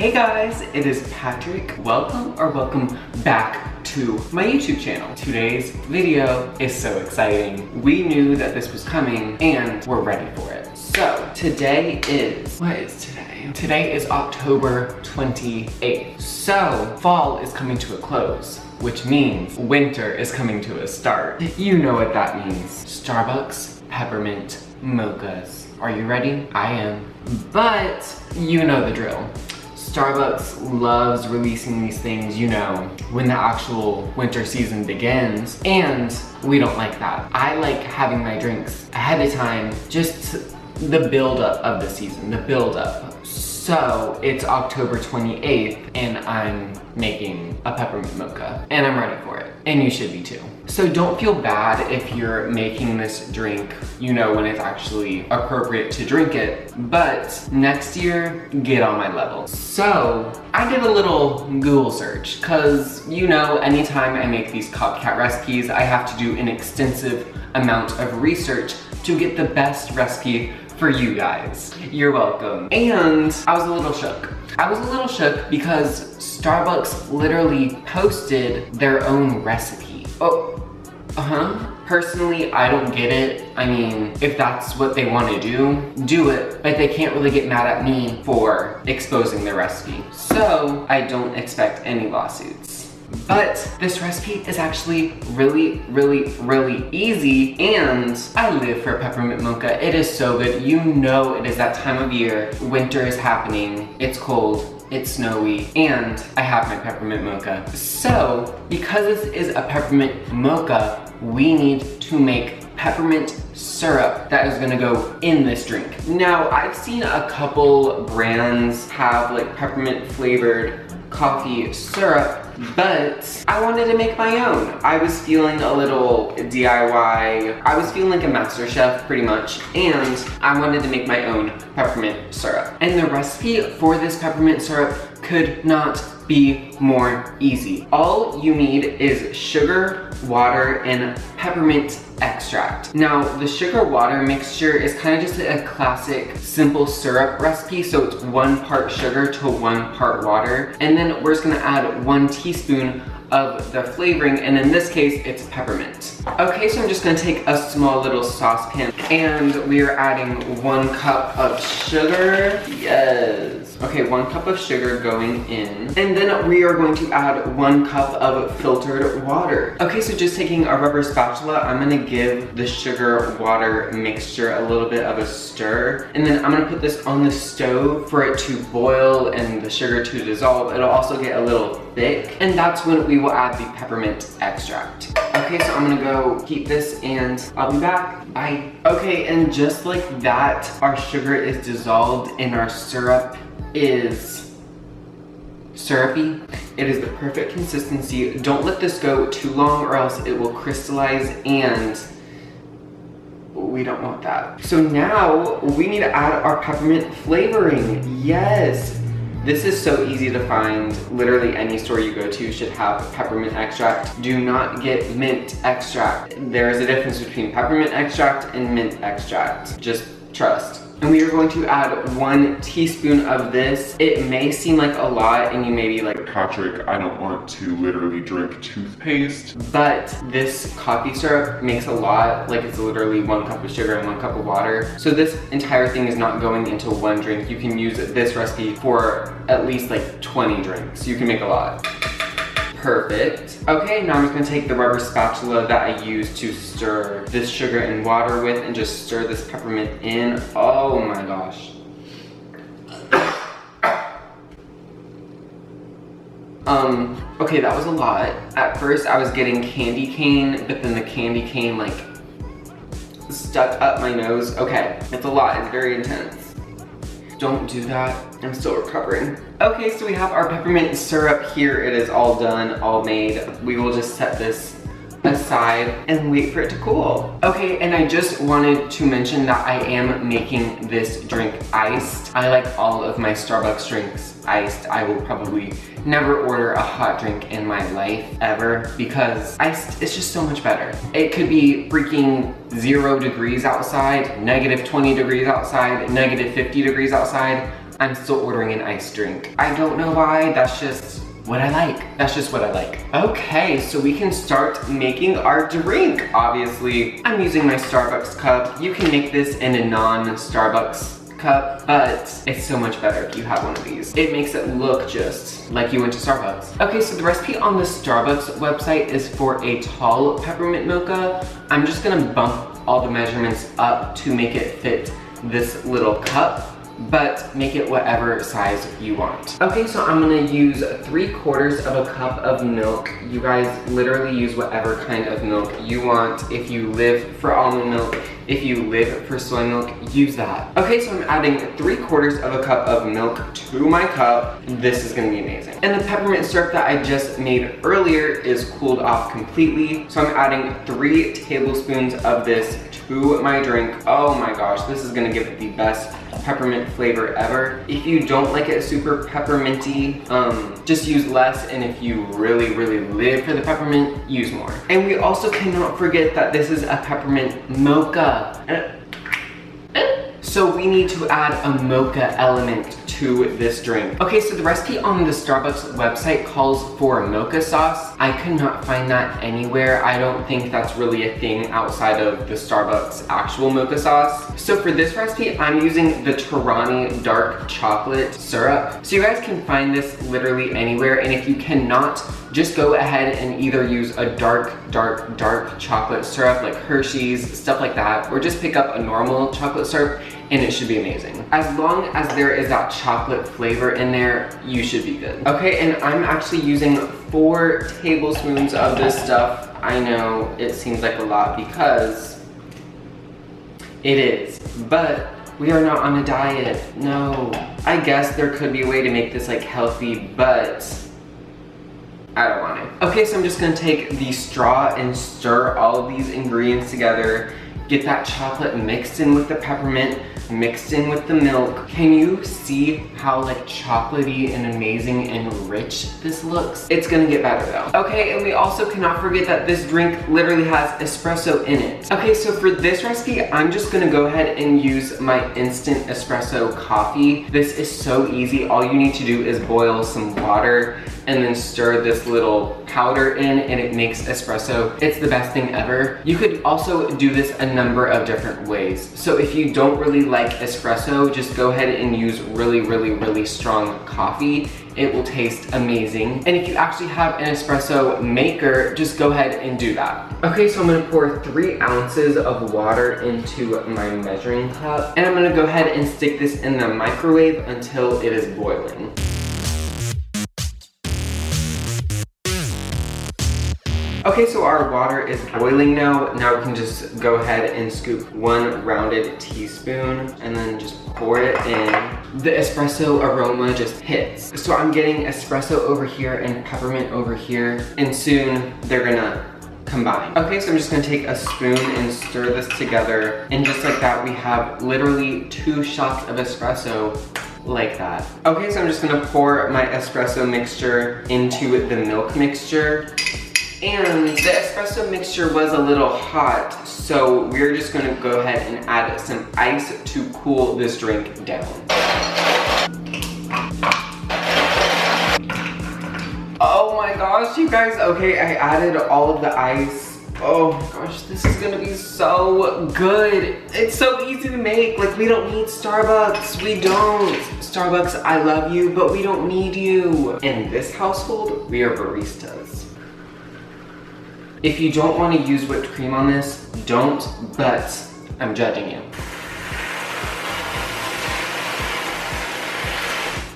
Hey guys, it is Patrick. Welcome back to my YouTube channel. Today's video is so exciting. We knew that this was coming and we're ready for it. So today is, what is today? Today is October 28th. So fall is coming to a close, which means winter is coming to a start. You know what that means. Starbucks Peppermint Mochas. Are you ready? I am. But you know the drill. Starbucks loves releasing these things, you know, when the actual winter season begins, and we don't like that. I like having my drinks ahead of time, just the build-up of the season, the build-up. So it's October 28th, and I'm making a peppermint mocha, and I'm ready for it, and you should be too. So don't feel bad if you're making this drink, you know, when it's actually appropriate to drink it, but next year, get on my level. So I did a little Google search, cause you know, anytime I make these copycat recipes, I have to do an extensive amount of research to get the best recipe for you guys. You're welcome. And I was a little shook. I was a little shook because Starbucks literally posted their own recipe. Personally, I don't get it. I mean, if that's what they want to do it, but they can't really get mad at me for exposing their recipe. So I don't expect any lawsuits. But this recipe is actually really easy, and I live for peppermint mocha. It is so good. You know it is that time of year. Winter is happening. It's cold. It's snowy, and I have my peppermint mocha. So, because this is a peppermint mocha, we need to make peppermint syrup that is gonna go in this drink. Now, I've seen a couple brands have like peppermint flavored coffee syrup, but I wanted to make my own. I was feeling a little DIY. I was feeling like a master chef pretty much, and I wanted to make my own peppermint syrup. And the recipe for this peppermint syrup could not be more easy. All you need is sugar, water, and peppermint extract. Now, the sugar water mixture is kind of just a classic simple syrup recipe, so it's 1 part sugar to 1 part water. And then we're just gonna add 1 teaspoon of the flavoring, and in this case, it's peppermint. Okay, so I'm just gonna take a small little saucepan, and we are adding 1 cup of sugar. Yes. Okay, 1 cup of sugar going in. And then we are going to add 1 cup of filtered water. Okay, so just taking a rubber spatula, I'm gonna give the sugar water mixture a little bit of a stir. And then I'm gonna put this on the stove for it to boil and the sugar to dissolve. It'll also get a little thick, and that's when we will add the peppermint extract. Okay, so I'm gonna go heat this and I'll be back. Bye. Okay, and just like that, our sugar is dissolved and our syrup is syrupy. It is the perfect consistency. Don't let this go too long or else it will crystallize, and we don't want that. So now we need to add our peppermint flavoring. Yes. This is so easy to find. Literally any store you go to should have peppermint extract. Do not get mint extract. There is a difference between peppermint extract and mint extract. Just trust. And we are going to add 1 teaspoon of this. It may seem like a lot, and you may be like, Patrick, I don't want to literally drink toothpaste. But this coffee syrup makes a lot. Like, it's literally 1 cup of sugar and 1 cup of water. So this entire thing is not going into 1 drink. You can use this recipe for at least like 20 drinks. You can make a lot. Perfect. Okay, now I'm just gonna take the rubber spatula that I used to stir this sugar and water with and just stir this peppermint in. Oh my gosh. Okay, that was a lot. At first I was getting candy cane, but then the candy cane like stuck up my nose. Okay, it's a lot, it's very intense. Don't do that. I'm still recovering. Okay, so we have our peppermint syrup here. It is all done, all made. We will just set this aside and wait for it to cool. Okay, and I just wanted to mention that I am making this drink iced. I like all of my Starbucks drinks iced. I will probably never order a hot drink in my life ever because iced is just so much better. It could be freaking 0 degrees outside, -20 degrees outside, -50 degrees outside. I'm still ordering an iced drink. I don't know why, that's just what I like. That's just what I like. Okay, so we can start making our drink. Obviously, I'm using my Starbucks cup. You can make this in a non-Starbucks cup, but it's so much better if you have one of these. It makes it look just like you went to Starbucks. Okay, so the recipe on the Starbucks website is for a tall peppermint mocha. I'm just gonna bump all the measurements up to make it fit this little cup, but make it whatever size you want. Okay, so I'm gonna use 3/4 of a cup of milk. You guys literally use whatever kind of milk you want. If you live for almond milk, if you live for soy milk, use that. Okay, so I'm adding 3/4 of a cup of milk to my cup. This is gonna be amazing. And the peppermint syrup that I just made earlier is cooled off completely. So I'm adding 3 tablespoons of this to my drink. Oh my gosh, this is gonna give it the best peppermint flavor ever. If you don't like it super pepperminty, just use less, and if you really live for the peppermint, use more. And we also cannot forget that this is a peppermint mocha. So we need to add a mocha element to this drink. Okay, so the recipe on the Starbucks website calls for mocha sauce. I could not find that anywhere. I don't think that's really a thing outside of the Starbucks actual mocha sauce. So for this recipe, I'm using the Torani dark chocolate syrup. So you guys can find this literally anywhere, and if you cannot, just go ahead and either use a dark chocolate syrup like Hershey's, stuff like that, or just pick up a normal chocolate syrup and it should be amazing. As long as there is that chocolate flavor in there, you should be good. Okay, and I'm actually using 4 tablespoons of this stuff. I know it seems like a lot because it is, but we are not on a diet, no. I guess there could be a way to make this like healthy, but I don't want it. Okay, so I'm just gonna take the straw and stir all of these ingredients together, get that chocolate mixed in with the peppermint, mixed in with the milk. Can you see how like chocolatey and amazing and rich this looks? It's gonna get better though. Okay, and we also cannot forget that this drink literally has espresso in it. Okay, so for this recipe, I'm just gonna go ahead and use my instant espresso coffee. This is so easy. All you need to do is boil some water and then stir this little powder in, and it makes espresso. It's the best thing ever. You could also do this a number of different ways. So if you don't really like espresso, just go ahead and use really strong coffee. It will taste amazing. And if you actually have an espresso maker, just go ahead and do that. Okay, so I'm gonna pour 3 ounces of water into my measuring cup, and I'm gonna go ahead and stick this in the microwave until it is boiling. Okay, so our water is boiling now. Now we can just go ahead and scoop 1 rounded teaspoon and then just pour it in. The espresso aroma just hits. So I'm getting espresso over here and peppermint over here, and soon they're gonna combine. Okay, so I'm just gonna take a spoon and stir this together, and just like that, we have literally 2 shots of espresso like that. Okay, so I'm just gonna pour my espresso mixture into the milk mixture. And the espresso mixture was a little hot, so we're just gonna go ahead and add some ice to cool this drink down. Oh my gosh, you guys, okay, I added all of the ice. Oh my gosh, this is gonna be so good. It's so easy to make. Like, we don't need Starbucks. We don't. Starbucks, I love you, but we don't need you. In this household, we are baristas. If you don't want to use whipped cream on this, don't, but I'm judging you.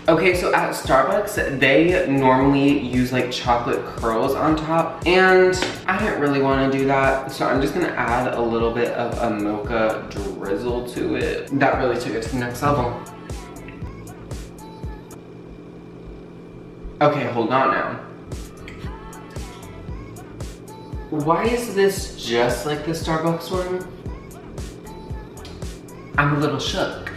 Okay, so at Starbucks, they normally use like chocolate curls on top, and I didn't really want to do that, so I'm just gonna add a little bit of a mocha drizzle to it. That really took it to the next level. Okay, hold on now. Why is this just like the Starbucks one? I'm a little shook.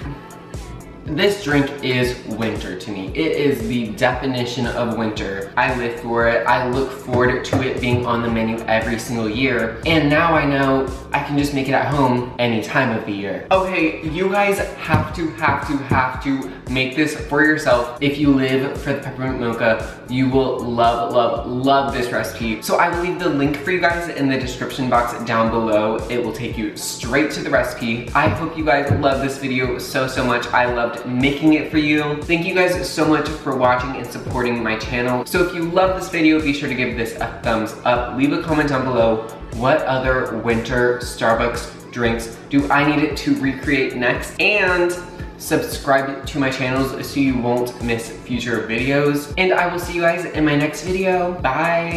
This drink is winter to me. It is the definition of winter. I live for it. I look forward to it being on the menu every single year. And now I know I can just make it at home any time of the year. Okay, you guys have to make this for yourself. If you live for the Peppermint Mocha, you will love this recipe. So I will leave the link for you guys in the description box down below. It will take you straight to the recipe. I hope you guys love this video so much. I loved making it for you. Thank you guys so much for watching and supporting my channel. So if you love this video, be sure to give this a thumbs up. Leave a comment down below. What other winter Starbucks drinks do I need to recreate next? And subscribe to my channels so you won't miss future videos. And I will see you guys in my next video. Bye.